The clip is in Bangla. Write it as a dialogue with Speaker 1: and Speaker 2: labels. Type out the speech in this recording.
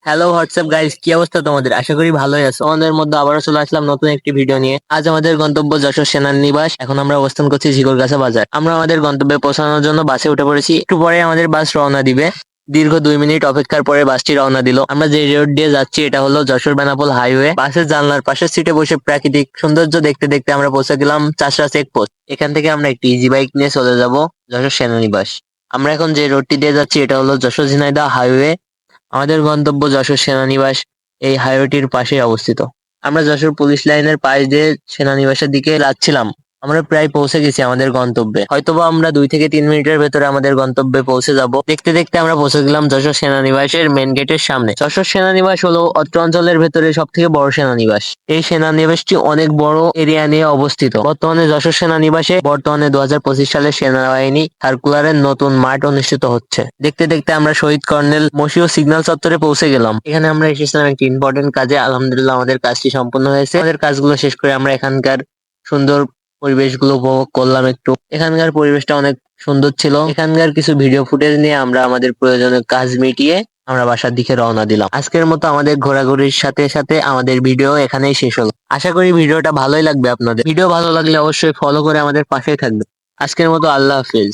Speaker 1: হ্যালো হোয়াটসঅ্যাপ গাইস, কি অবস্থা তোমাদের? আশা করি ভালোই আছো। আমাদের মধ্যে আবারও চলে আসলাম নতুন একটি ভিডিও নিয়ে। আজ আমাদের গন্তব্য যশোর সেনানিবাস। এখন আমরা অবস্থান করছি ঝিকরগাছা বাজার। আমরা আমাদের গন্তব্যে পৌঁছানোর জন্য বাসে উঠে পড়েছি। একটু পরে আমাদের বাস রওনা দিবে। দীর্ঘ 2 মিনিট অপেক্ষার পরে বাসটি রওনা দিল। আমরা যে রোড দিয়ে যাচ্ছি এটা হলো যশোর বেনাপোল হাইওয়ে। বাসের জানলার পাশের সিটে বসে প্রাকৃতিক সৌন্দর্য দেখতে দেখতে আমরা পৌঁছে গেলাম চাষড়া চেকপোস্ট। এখান থেকে আমরা একটি ইজি বাইক নিয়ে চলে যাব যশোর সেনানিবাস। আমরা এখন যে রোডটি দিয়ে যাচ্ছি এটা হলো যশোর ঝিনাইদহ হাইওয়ে। আমাদের গন্তব্য যশোর সেনানিবাস এই হাইওয়েটির পাশে অবস্থিত। আমরা যশোর পুলিশ লাইনের পাশ দিয়ে সেনানিবাসের দিকে যাচ্ছিলাম। আমরা প্রায় পৌঁছে গেছি আমাদের গন্তব্যে। হয়তোবা আমরা 2 থেকে 3 মিনিটের ভেতরে আমাদের গন্তব্যে পৌঁছে যাব। দেখতে দেখতে আমরা পৌঁছে গেলাম যশোর সেনানিবাসের মেন গেটের সামনে। যশোর সেনানিবাস হলো অত্র অঞ্চলের ভেতরে সব থেকে বড় সেনানিবাস। এই সেনানিবাসটি অনেক বড় এরিয়া নিয়ে অবস্থিত। বর্তমানে যশোর সেনানিবাসে 2025 সালে সেনাবাহিনী সার্কুলারের নতুন মাঠ অনুষ্ঠিত হচ্ছে। দেখতে দেখতে আমরা শহীদ কর্নেল মশিউর সিগন্যাল চত্বরে পৌঁছে গেলাম। এখানে আমরা এসেছিলাম একটি ইম্পর্টেন্ট কাজে। আলহামদুলিল্লাহ আমাদের কাজটি সম্পূর্ণ হয়েছে। আমাদের কাজগুলো শেষ করে আমরা এখানকার সুন্দর পরিবেশগুলো উপভোগ করলাম একটু। এখানকার পরিবেশটা অনেক সুন্দর ছিল। এখানকার কিছু ভিডিও ফুটেজ নিয়ে আমরা আমাদের প্রয়োজনীয় কাজ মিটিয়ে আমরা বাসার দিকে রওনা দিলাম। আজকের মতো আমাদের ঘোরাঘুরির সাথে সাথে আমাদের ভিডিও এখানেই শেষ হলো। আশা করি ভিডিওটা ভালোই লাগবে আপনাদের। ভিডিও ভালো লাগলে অবশ্যই ফলো করে আমাদের পাশেই থাকবে। আজকের মতো আল্লাহ হাফেজ।